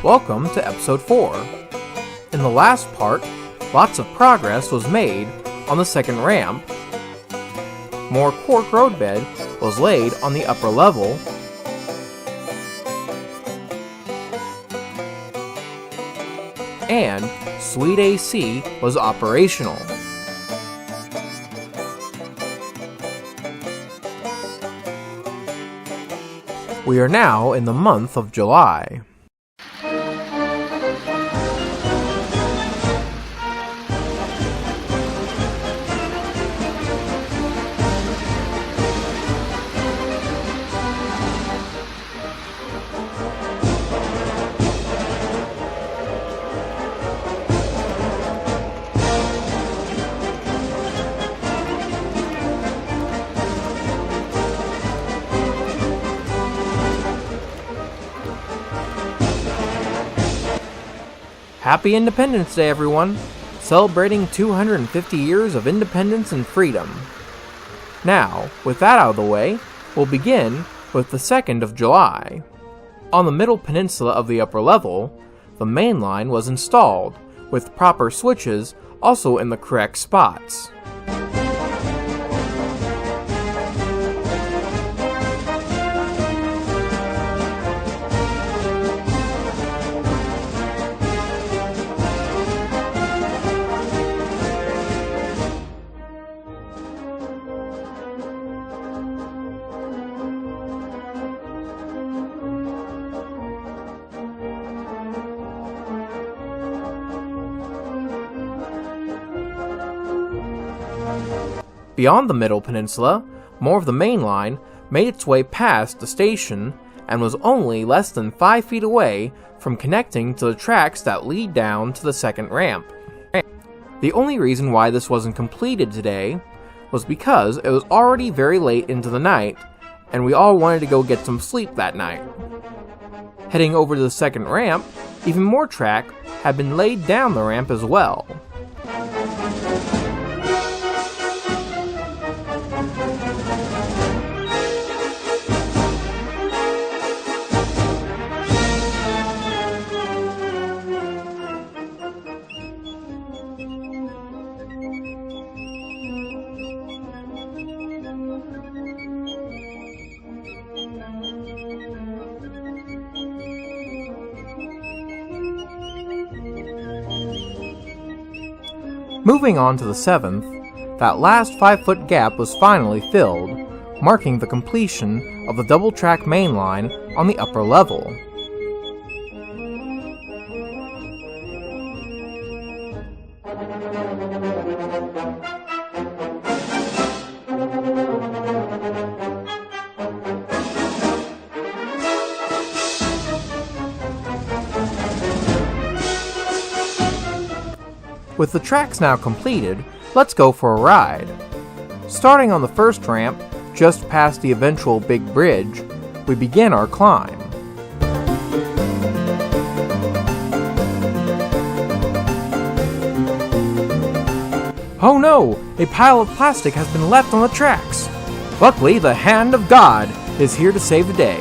Welcome to episode 4. In the last part, lots of progress was made on the second ramp. More cork roadbed was laid on the upper level, and Suite AC was operational. We are now in the month of July. Happy Independence Day, everyone! Celebrating 250 years of independence and freedom. Now, with that out of the way, we'll begin with the 2nd of July. On the middle peninsula of the upper level, the main line was installed, with proper switches also in the correct spots. Beyond the middle peninsula, more of the main line made its way past the station and was only less than 5 feet away from connecting to the tracks that lead down to the second ramp. The only reason why this wasn't completed today was because it was already very late into the night and we all wanted to go get some sleep that night. Heading over to the second ramp, even more track had been laid down the ramp as well. Moving on to the 7th, that last 5-foot gap was finally filled, marking the completion of the double-track main line on the upper level. With the tracks now completed, let's go for a ride. Starting on the first ramp, just past the eventual big bridge, we begin our climb. Oh no! A pile of plastic has been left on the tracks! Luckily, the hand of God is here to save the day.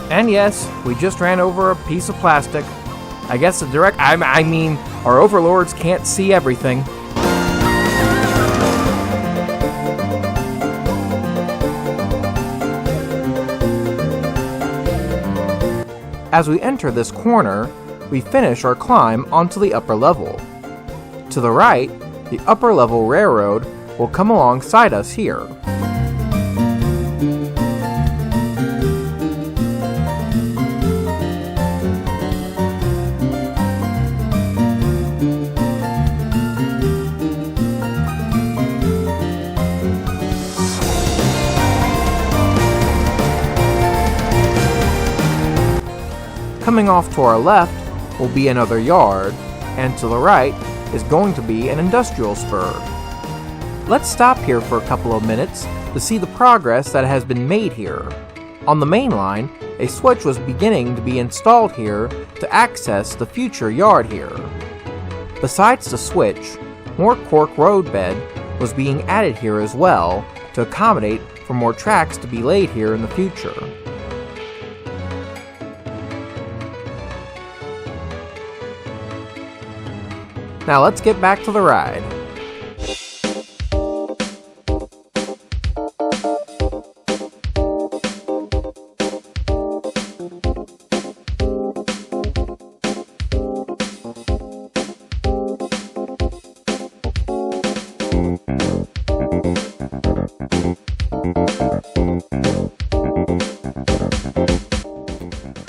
And yes, we just ran over a piece of plastic. I guess our overlords can't see everything. As we enter this corner, we finish our climb onto the upper level. To the right, the upper level railroad will come alongside us here. Coming off to our left will be another yard, and to the right is going to be an industrial spur. Let's stop here for a couple of minutes to see the progress that has been made here. On the main line, a switch was beginning to be installed here to access the future yard here. Besides the switch, more cork road bed was being added here as well to accommodate for more tracks to be laid here in the future. Now let's get back to the ride.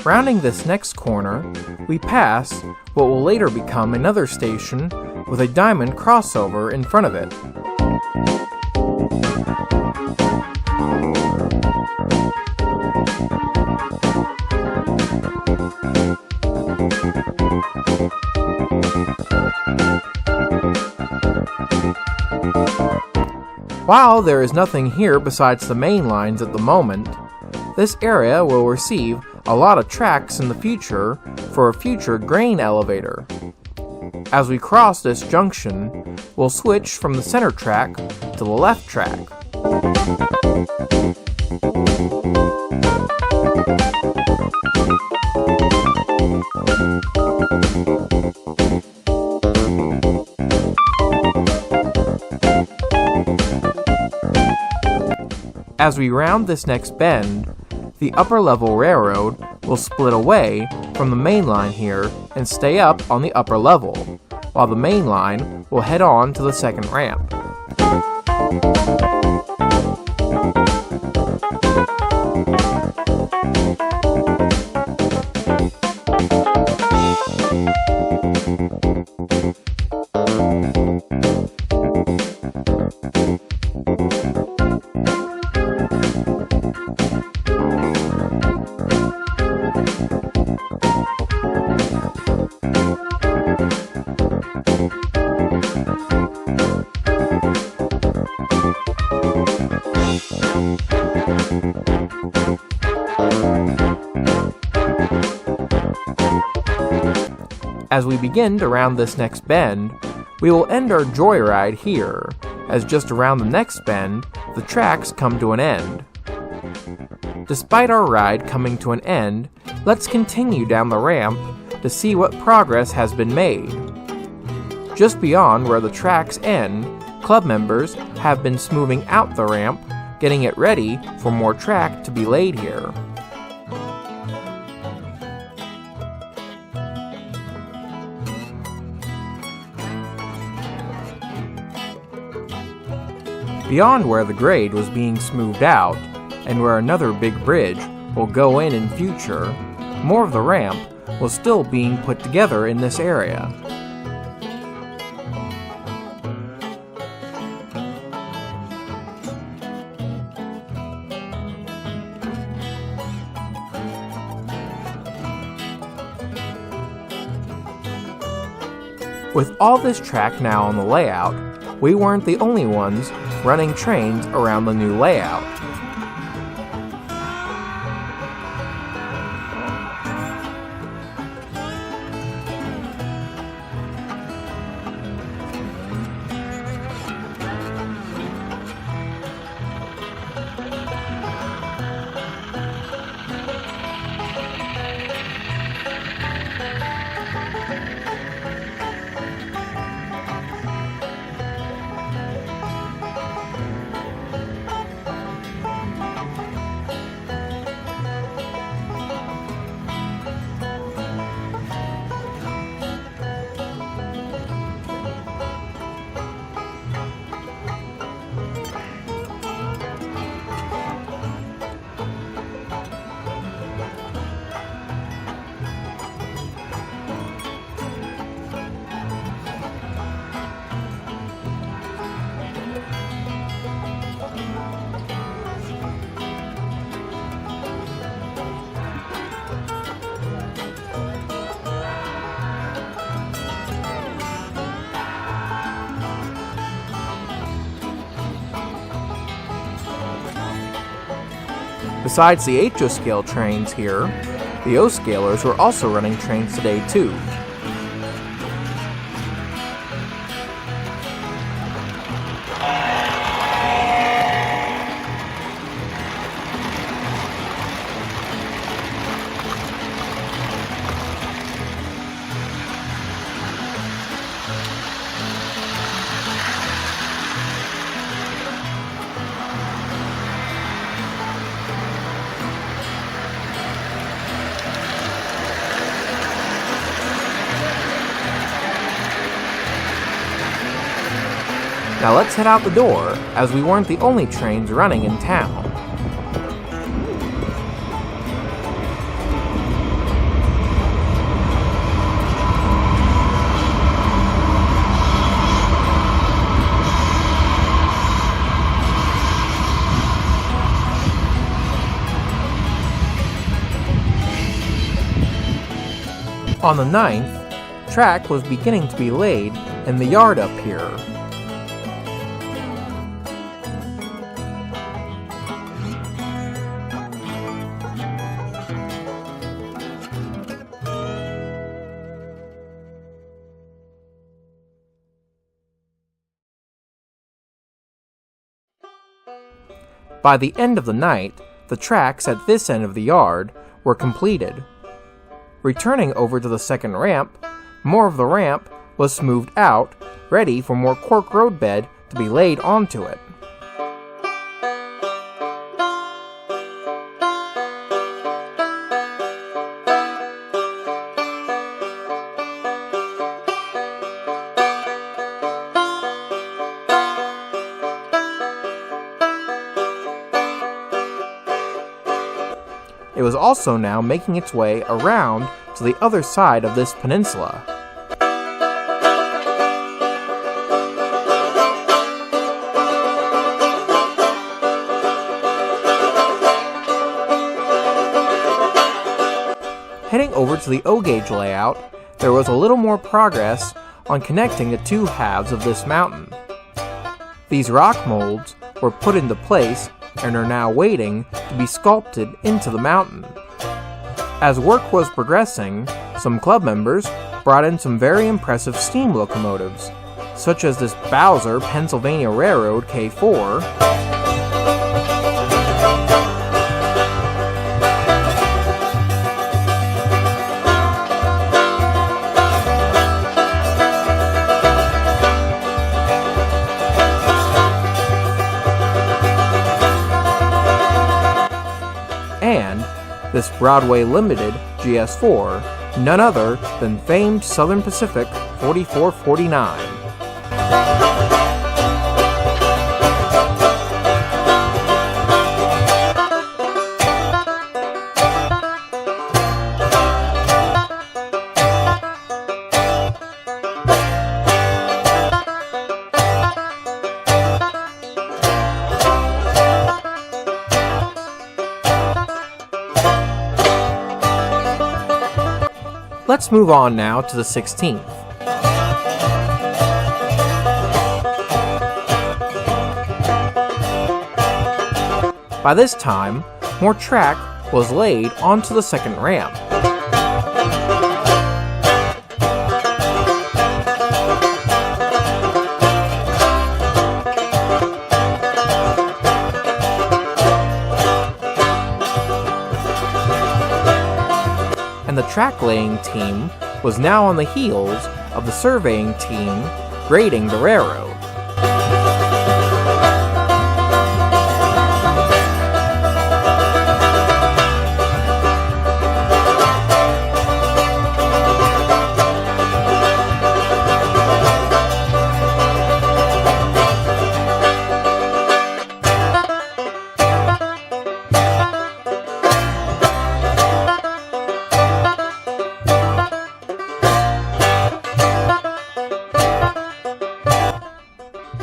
Rounding this next corner, we pass what will later become another station with a diamond crossover in front of it. While there is nothing here besides the main lines at the moment, this area will receive a lot of tracks in the future for a future grain elevator. As we cross this junction, we'll switch from the center track to the left track. As we round this next bend, the upper level railroad will split away from the main line here and stay up on the upper level, while the main line will head on to the second ramp. As we begin to round this next bend, we will end our joyride here, as just around the next bend, the tracks come to an end. Despite our ride coming to an end, let's continue down the ramp to see what progress has been made. Just beyond where the tracks end, club members have been smoothing out the ramp, getting it ready for more track to be laid here. Beyond where the grade was being smoothed out, and where another big bridge will go in future, more of the ramp was still being put together in this area. With all this track now on the layout, we weren't the only ones running trains around the new layout. Besides the HO-scale trains here, the O-scalers were also running trains today too. Now let's head out the door, as we weren't the only trains running in town. On the 9th, track was beginning to be laid in the yard up here. By the end of the night, the tracks at this end of the yard were completed. Returning over to the second ramp, more of the ramp was smoothed out, ready for more cork roadbed to be laid onto it. It was also now making its way around to the other side of this peninsula. Heading over to the O-gauge layout, there was a little more progress on connecting the two halves of this mountain. These rock molds were put into place and are now waiting to be sculpted into the mountain. As work was progressing, some club members brought in some very impressive steam locomotives, such as this Bowser Pennsylvania Railroad K4, and this Broadway Limited GS4, none other than famed Southern Pacific 4449. Let's move on now to the 16th. By this time, more track was laid onto the second ramp. And the track laying team was now on the heels of the surveying team grading the railroad.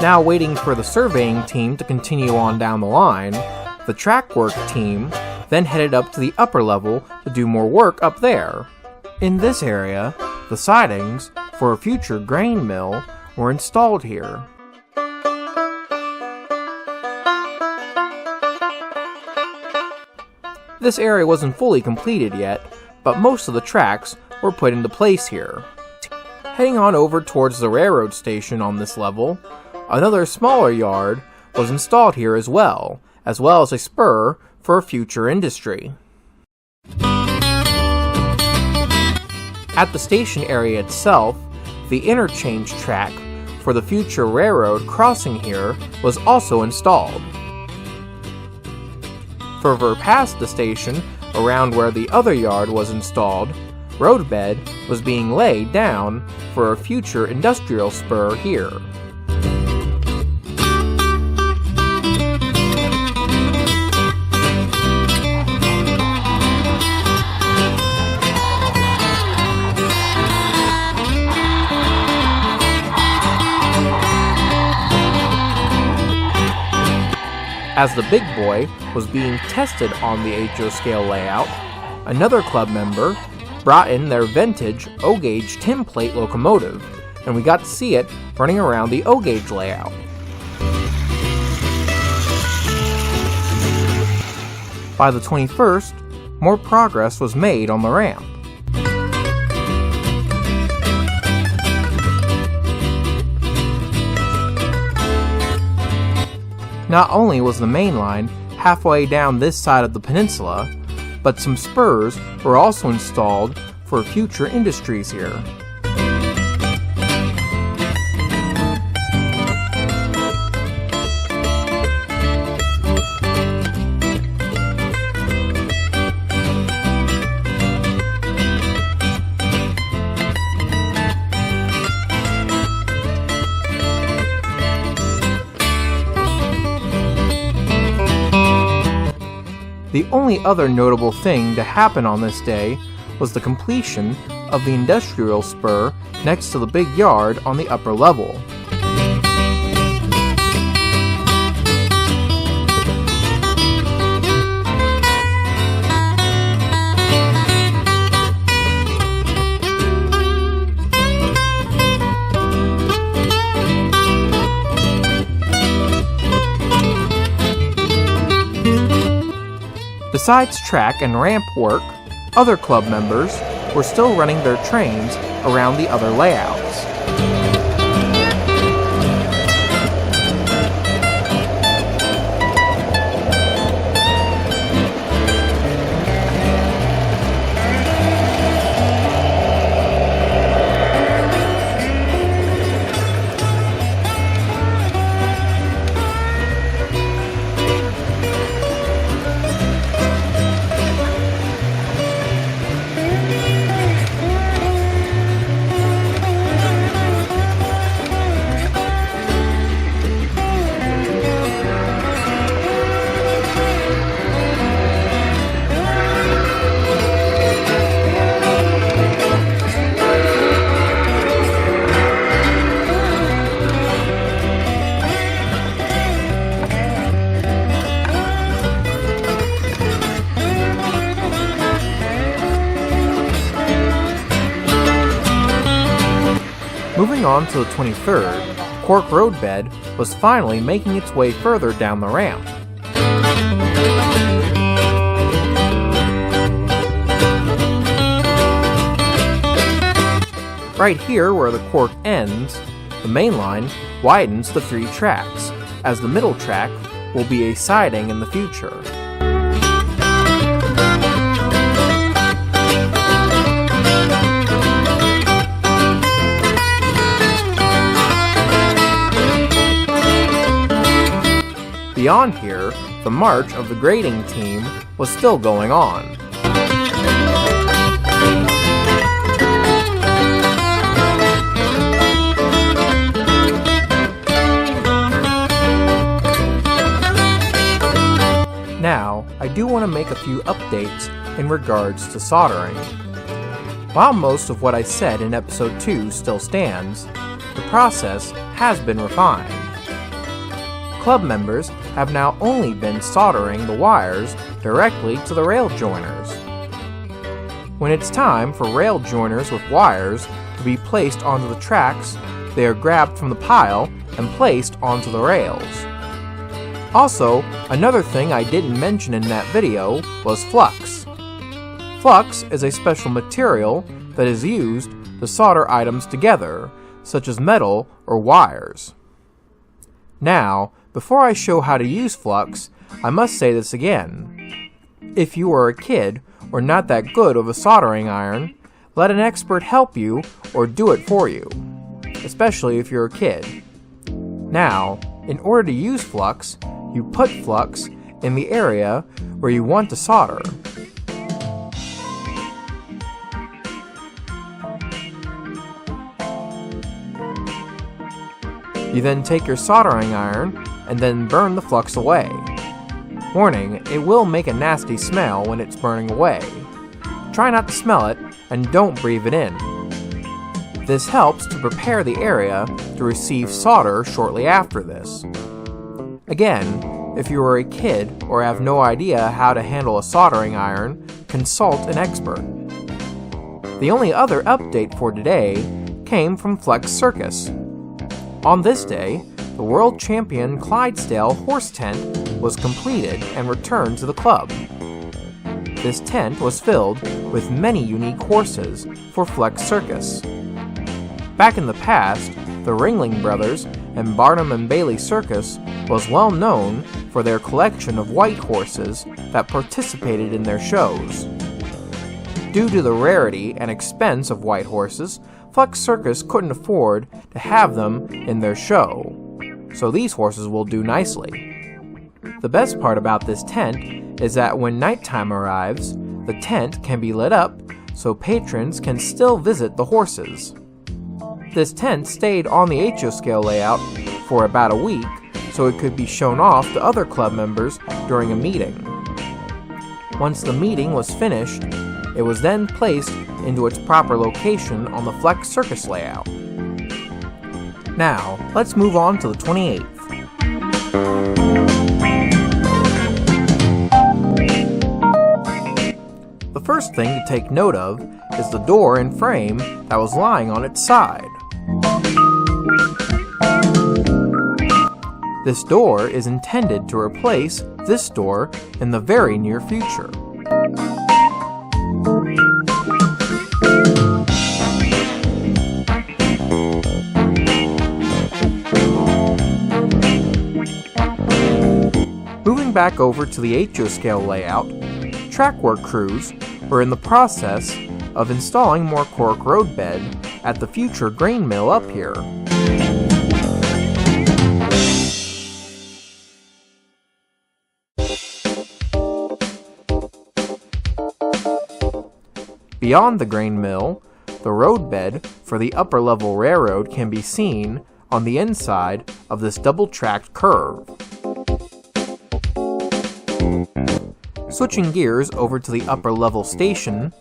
Now waiting for the surveying team to continue on down the line, the track work team then headed up to the upper level to do more work up there. In this area, the sidings for a future grain mill were installed here. This area wasn't fully completed yet, but most of the tracks were put into place here. Heading on over towards the railroad station on this level, another smaller yard was installed here as well as a spur for future industry. At the station area itself, the interchange track for the future railroad crossing here was also installed. Further past the station, around where the other yard was installed, roadbed was being laid down for a future industrial spur here. As the big boy was being tested on the HO scale layout, another club member brought in their vintage O-gauge tin plate locomotive, and we got to see it running around the O-gauge layout. By the 21st, more progress was made on the ramp. Not only was the main line halfway down this side of the peninsula, but some spurs were also installed for future industries here. The only other notable thing to happen on this day was the completion of the industrial spur next to the big yard on the upper level. Besides track and ramp work, other club members were still running their trains around the other layouts. Moving on to the 23rd, Cork Roadbed was finally making its way further down the ramp. Right here where the Cork ends, the main line widens to 3 tracks, as the middle track will be a siding in the future. Beyond here, the march of the grading team was still going on. Now, I do want to make a few updates in regards to soldering. While most of what I said in episode 2 still stands, the process has been refined. Club members have now only been soldering the wires directly to the rail joiners. When it's time for rail joiners with wires to be placed onto the tracks, they are grabbed from the pile and placed onto the rails. Also, another thing I didn't mention in that video was flux. Flux is a special material that is used to solder items together, such as metal or wires. Now, before I show how to use flux, I must say this again. If you are a kid or not that good of a soldering iron, let an expert help you or do it for you, especially if you're a kid. Now, in order to use flux, you put flux in the area where you want to solder. You then take your soldering iron and then burn the flux away. Warning, it will make a nasty smell when it's burning away. Try not to smell it and don't breathe it in. This helps to prepare the area to receive solder shortly after this. Again, if you are a kid or have no idea how to handle a soldering iron, consult an expert. The only other update for today came from Flex Circus. On this day, the World Champion Clydesdale horse tent was completed and returned to the club. This tent was filled with many unique horses for Flex Circus. Back in the past, the Ringling Brothers and Barnum and Bailey Circus was well known for their collection of white horses that participated in their shows. Due to the rarity and expense of white horses, Flex Circus couldn't afford to have them in their show, so these horses will do nicely. The best part about this tent is that when nighttime arrives, the tent can be lit up so patrons can still visit the horses. This tent stayed on the HO scale layout for about a week so it could be shown off to other club members during a meeting. Once the meeting was finished, it was then placed into its proper location on the Flex Circus layout. Now, let's move on to the 28th. The first thing to take note of is the door and frame that was lying on its side. This door is intended to replace this door in the very near future. Moving back over to the HO scale layout, track work crews were in the process of installing more cork roadbed at the future grain mill up here. Beyond the grain mill, the roadbed for the upper level railroad can be seen on the inside of this double-tracked curve. Switching gears over to the upper level station,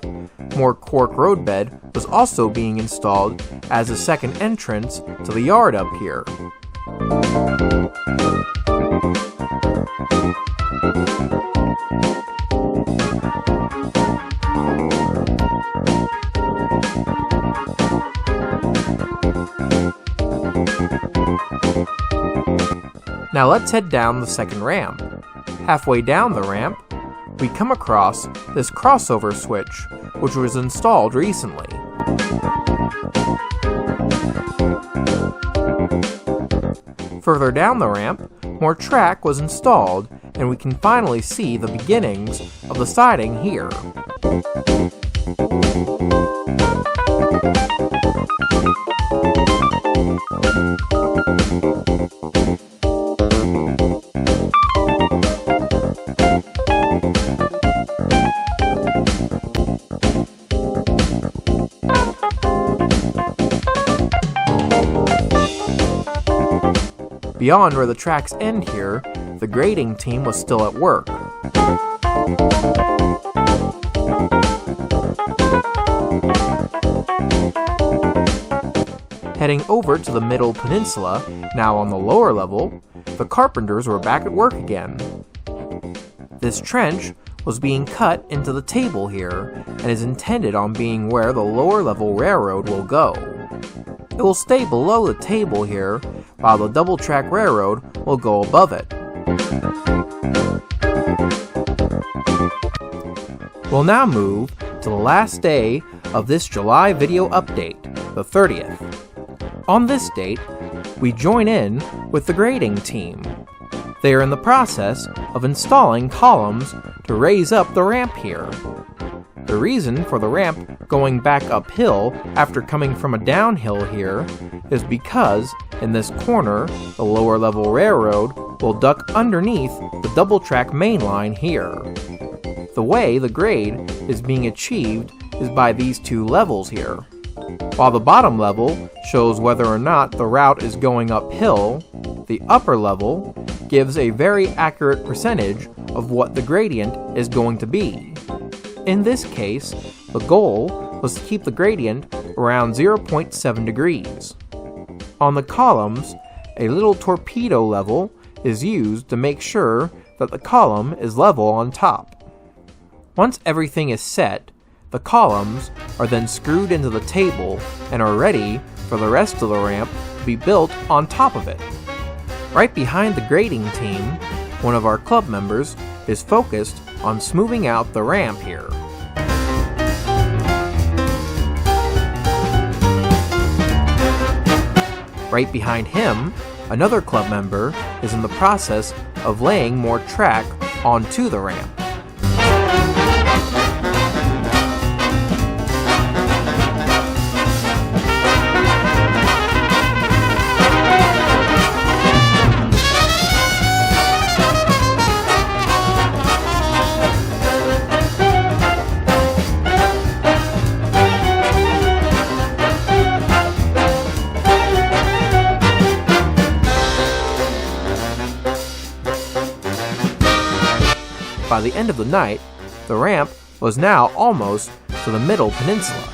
more cork roadbed was also being installed as a second entrance to the yard up here. Now let's head down the second ramp. Halfway down the ramp, we come across this crossover switch, which was installed recently. Further down the ramp, more track was installed, and we can finally see the beginnings of the siding here. Beyond where the tracks end here, the grading team was still at work. Heading over to the middle peninsula, now on the lower level, the carpenters were back at work again. This trench was being cut into the table here and is intended on being where the lower level railroad will go. It will stay below the table here, while the double-track railroad will go above it. We'll now move to the last day of this July video update, the 30th. On this date, we join in with the grading team. They are in the process of installing columns to raise up the ramp here. The reason for the ramp going back uphill after coming from a downhill here is because in this corner, the lower level railroad will duck underneath the double track main line here. The way the grade is being achieved is by these two levels here. While the bottom level shows whether or not the route is going uphill, the upper level gives a very accurate percentage of what the gradient is going to be. In this case, the goal was to keep the gradient around 0.7 degrees. On the columns, a little torpedo level is used to make sure that the column is level on top. Once everything is set, the columns are then screwed into the table and are ready for the rest of the ramp to be built on top of it. Right behind the grading team, one of our club members is focused on smoothing out the ramp here. Right behind him, another club member is in the process of laying more track onto the ramp. By the end of the night, the ramp was now almost to the middle peninsula.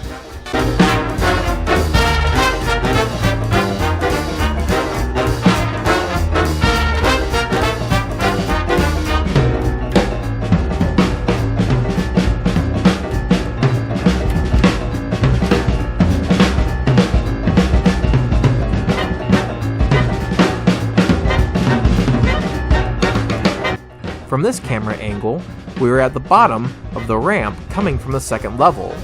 From this camera angle, we are at the bottom of the ramp coming from the second level.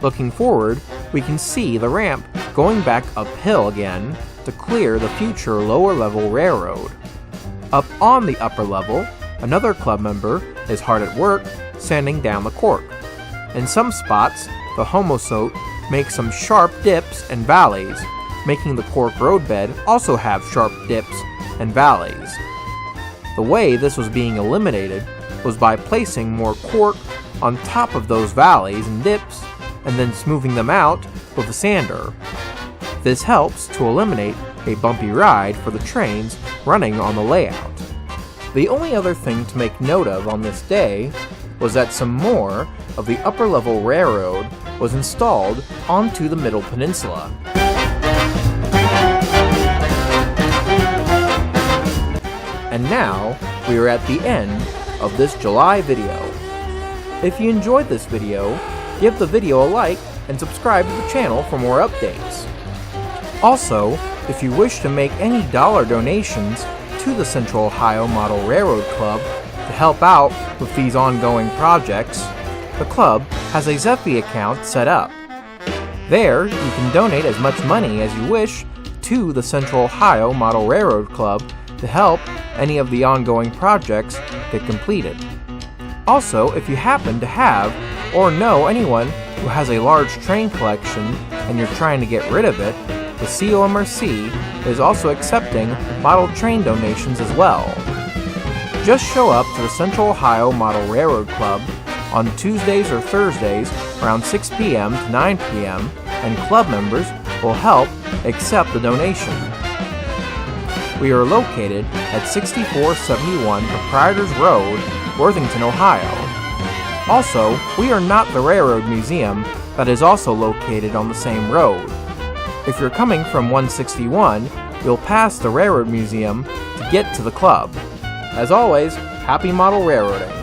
Looking forward, we can see the ramp going back uphill again to clear the future lower level railroad. Up on the upper level, another club member is hard at work sanding down the cork. In some spots, the homosote makes some sharp dips and valleys, making the cork roadbed also have sharp dips and valleys. The way this was being eliminated was by placing more cork on top of those valleys and dips and then smoothing them out with a sander. This helps to eliminate a bumpy ride for the trains running on the layout. The only other thing to make note of on this day was that some more of the upper level railroad was installed onto the middle peninsula. And now, we are at the end of this July video. If you enjoyed this video, give the video a like and subscribe to the channel for more updates. Also, if you wish to make any dollar donations to the Central Ohio Model Railroad Club to help out with these ongoing projects, the club has a Zephy account set up. There, you can donate as much money as you wish to the Central Ohio Model Railroad Club to help any of the ongoing projects get completed. Also, if you happen to have or know anyone who has a large train collection and you're trying to get rid of it, the COMRC is also accepting model train donations as well. Just show up to the Central Ohio Model Railroad Club on Tuesdays or Thursdays around 6 p.m. to 9 p.m. and club members will help accept the donation. We are located at 6471 Proprietors Road, Worthington, Ohio. Also, we are not the Railroad Museum that is also located on the same road. If you're coming from 161, you'll pass the Railroad Museum to get to the club. As always, happy model railroading!